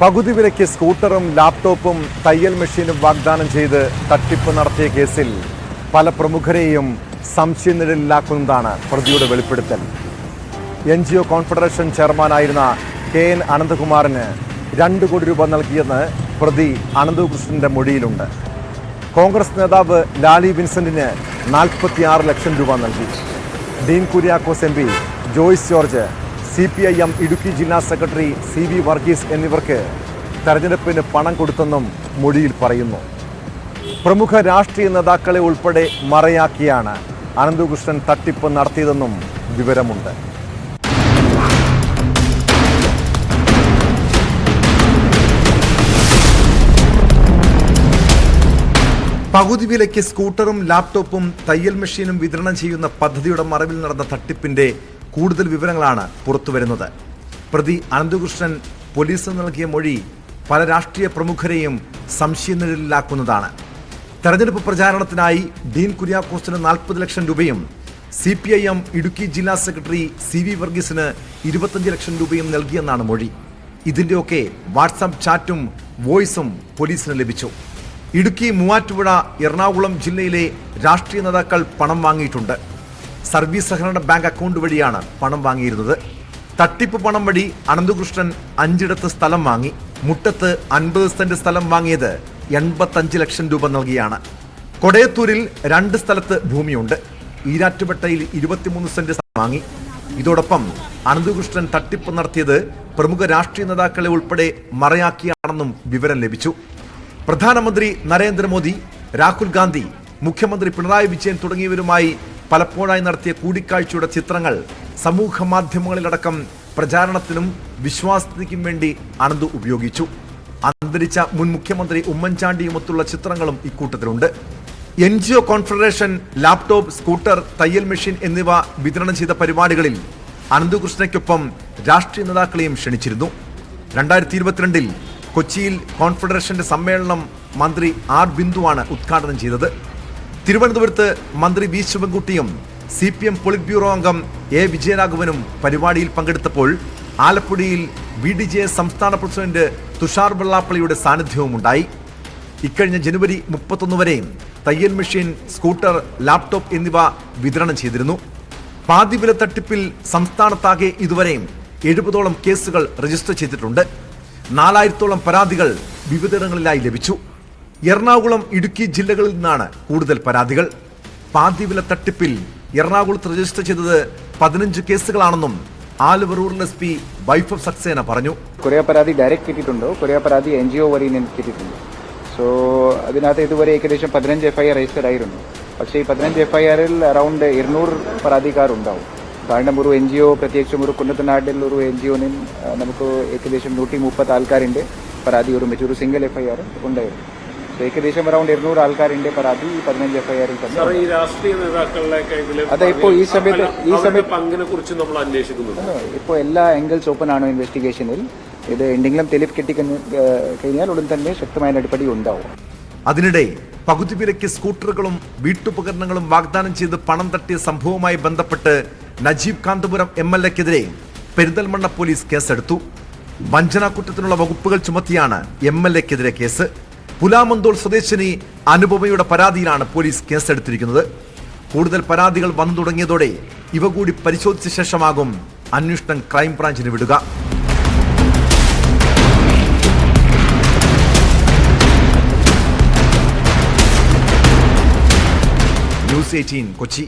പകുതി വിലയ്ക്ക് സ്കൂട്ടറും ലാപ്ടോപ്പും തയ്യൽ മെഷീനും വാഗ്ദാനം ചെയ്ത് തട്ടിപ്പ് നടത്തിയ കേസിൽ പല പ്രമുഖരെയും സംശയനിഴലിലാക്കുന്നതാണ് പ്രതിയുടെ വെളിപ്പെടുത്തൽ. NGO കോൺഫെഡറേഷൻ ചെയർമാനായിരുന്ന KN അനന്തകുമാറിന് 2 കോടി രൂപ നൽകിയെന്ന് പ്രതി അനന്തകൃഷ്ണന്റെ മൊഴിയിലുണ്ട്. കോൺഗ്രസ് നേതാവ് ലാലി വിൻസെന്റിന് 46 ലക്ഷം രൂപ നൽകി. ഡീൻ കുര്യാക്കോസ് MP, ജോയ്സ് ജോർജ്, CPIM ഇടുക്കി ജില്ലാ സെക്രട്ടറി CV വർഗീസ് എന്നിവർക്ക് തെരഞ്ഞെടുപ്പിന് പണം കൊടുത്തെന്നും മൊഴിയിൽ പറയുന്നു. പ്രമുഖ രാഷ്ട്രീയ നേതാക്കളെ ഉൾപ്പെടെ മറയാക്കിയാണ് അനന്തകൃഷ്ണൻ തട്ടിപ്പ് നടത്തിയതെന്നും വിവരമുണ്ട്. പകുതി വിലയ്ക്ക് സ്കൂട്ടറും ലാപ്ടോപ്പും തയ്യൽ മെഷീനും വിതരണം ചെയ്യുന്ന പദ്ധതിയുടെ മറവിൽ നടന്ന തട്ടിപ്പിന്റെ കൂടുതൽ വിവരങ്ങളാണ് പുറത്തുവരുന്നത്. പ്രതി അനന്തകൃഷ്ണൻ പോലീസിന് നൽകിയ മൊഴി പല രാഷ്ട്രീയ പ്രമുഖരെയും സംശയനിഴലിലാക്കുന്നതാണ്. തെരഞ്ഞെടുപ്പ് പ്രചാരണത്തിനായി ഡീൻ കുര്യാക്കോസിന് 40 ലക്ഷം രൂപയും CPIM ഇടുക്കി ജില്ലാ സെക്രട്ടറി CV വർഗീസിന് 25 ലക്ഷം രൂപയും നൽകിയെന്നാണ് മൊഴി. ഇതിന്റെയൊക്കെ വാട്സാപ്പ് ചാറ്റും വോയിസും പോലീസിന് ലഭിച്ചു. ഇടുക്കി, മൂവാറ്റുപുഴ, എറണാകുളം ജില്ലയിലെ രാഷ്ട്രീയ നേതാക്കൾ പണം വാങ്ങിയിട്ടുണ്ട്. സർവീസ് സഹകരണ ബാങ്ക് അക്കൗണ്ട് വഴിയാണ് പണം വാങ്ങിയിരുന്നത്. തട്ടിപ്പ് പണം വഴി അനന്തകൃഷ്ണൻ 5 സ്ഥലം വാങ്ങി. മുട്ടത്ത് 50 സെന്റ് സ്ഥലം വാങ്ങിയത് 85 ലക്ഷം രൂപ നൽകിയാണ്. കൊടയത്തൂരിൽ 2 സ്ഥലത്ത് ഭൂമിയുണ്ട്. ഈരാറ്റുപേട്ടയിൽ 23 സെന്റ് വാങ്ങി. ഇതോടൊപ്പം അനന്തകൃഷ്ണൻ തട്ടിപ്പ് നടത്തിയത് പ്രമുഖ രാഷ്ട്രീയ നേതാക്കളെ ഉൾപ്പെടെ മറയാക്കിയാണെന്നും വിവരം ലഭിച്ചു. പ്രധാനമന്ത്രി നരേന്ദ്രമോദി, രാഹുൽ ഗാന്ധി, മുഖ്യമന്ത്രി പിണറായി വിജയൻ തുടങ്ങിയവരുമായി പലപ്പോഴായി നടത്തിയ കൂടിക്കാഴ്ചയുടെ ചിത്രങ്ങൾ സമൂഹ മാധ്യമങ്ങളിലടക്കം പ്രചാരണത്തിനും വിശ്വാസ്യതയ്ക്കും വേണ്ടി അനന്തു ഉപയോഗിച്ചു. അന്തരിച്ച മുൻ മുഖ്യമന്ത്രി ഉമ്മൻചാണ്ടിയുമൊത്തുള്ള ചിത്രങ്ങളും ഇക്കൂട്ടത്തിലുണ്ട്. NGO കോൺഫെഡറേഷൻ ലാപ്ടോപ്പ്, സ്കൂട്ടർ, തയ്യൽ മെഷീൻ എന്നിവ വിതരണം ചെയ്ത പരിപാടികളിൽ അനന്തകൃഷ്ണയ്ക്കൊപ്പം രാഷ്ട്രീയ നേതാക്കളെയും ക്ഷണിച്ചിരുന്നു. 2022 കൊച്ചിയിൽ കോൺഫെഡറേഷന്റെ സമ്മേളനം മന്ത്രി R ബിന്ദുവാണ് ഉദ്ഘാടനം ചെയ്തത്. തിരുവനന്തപുരത്ത് മന്ത്രി V ശിവൻകുട്ടിയും CPM പോളിറ്റ് ബ്യൂറോ അംഗം A വിജയരാഘവനും പരിപാടിയിൽ പങ്കെടുത്തപ്പോൾ ആലപ്പുഴയിൽ BDJS സംസ്ഥാന പ്രസിഡന്റ് തുഷാർ വെള്ളാപ്പള്ളിയുടെ സാന്നിധ്യവുമുണ്ടായി. ഇക്കഴിഞ്ഞ ജനുവരി 31 വരെ തയ്യൽ മെഷീൻ, സ്കൂട്ടർ, ലാപ്ടോപ്പ് എന്നിവ വിതരണം ചെയ്തിരുന്നു. പാതിവില തട്ടിപ്പിൽ സംസ്ഥാനത്താകെ ഇതുവരെയും 70ഓളം കേസുകൾ രജിസ്റ്റർ ചെയ്തിട്ടുണ്ട്. 4000ഓളം പരാതികൾ വിവിധയിടങ്ങളിലായി ലഭിച്ചു. എറണാകുളം, ഇടുക്കി ജില്ലകളിൽ നിന്നാണ് കൂടുതൽ പരാതികൾ. പാതിവില തട്ടിപ്പിൽ എറണാകുളത്ത് രജിസ്റ്റർ ചെയ്തത് 15 കേസുകളാണെന്നും ആലുവ റൂറൽ SP വൈഫ് സക്സേന പറഞ്ഞു. കുറേ പരാതി ഡയറക്റ്റ് കിട്ടിയിട്ടുണ്ടോ, കുറേ പരാതി NGO വഴി കിട്ടിയിട്ടുണ്ട്. സോ അതിനകത്ത് ഇതുവരെ ഏകദേശം 15 FIR രജിസ്റ്റർ ആയിരുന്നു. പക്ഷേ ഈ 15 FIRൽ അറൗണ്ട് 200 പരാതിക്കാരുണ്ടാവും. കാരണം ഒരു NGO, പ്രത്യേകിച്ചും ഒരു കുന്നത്തനാട്ടിൽ ഒരു NGOന് നമുക്ക് ഏകദേശം 130 ആൾക്കാരുണ്ട് പരാതി ഒരു സിംഗിൾ FIR ഉണ്ടായിരുന്നു. സോ ഏകദേശം അറൗണ്ട് 200 ആൾക്കാരുണ്ട് പരാതി 15 FIRൽ തന്നെ. അതെ, ഇപ്പോൾ ഈ സമയത്ത് പങ്കിനെ കുറിച്ച് നമ്മൾ അന്വേഷിക്കുന്നു. ഇപ്പോൾ എല്ലാ ആംഗിൾസ് ഓപ്പൺ ആണ് ഇൻവെസ്റ്റിഗേഷനിൽ. ഇത് എന്തെങ്കിലും തെളിവ് കിട്ടിക്കഴിഞ്ഞാൽ ഉടൻ തന്നെ ശക്തമായ നടപടി ഉണ്ടാവും. അതിനിടെ പകുതി വിലയ്ക്ക് സ്കൂട്ടറുകളും വീട്ടുപകരണങ്ങളും വാഗ്ദാനം ചെയ്ത് പണം തട്ടിയ സംഭവവുമായി ബന്ധപ്പെട്ട് നജീബ് കാന്തപുരം MLAക്കെതിരെ പെരിന്തൽമണ്ണ പോലീസ് കേസെടുത്തു. വഞ്ചനാക്കുറ്റത്തിനുള്ള വകുപ്പുകൾ ചുമത്തിയാണ് MLAക്കെതിരെ കേസ്. പുലാമന്തോൾ സ്വദേശിനി അനുപമയുടെ പരാതിയിലാണ് പോലീസ് കേസെടുത്തിരിക്കുന്നത്. കൂടുതൽ പരാതികൾ വന്നു തുടങ്ങിയതോടെ ഇവ കൂടി പരിശോധിച്ച ശേഷമാകും അന്വേഷണം ക്രൈംബ്രാഞ്ചിന് വിടുക. News 18 കൊച്ചി.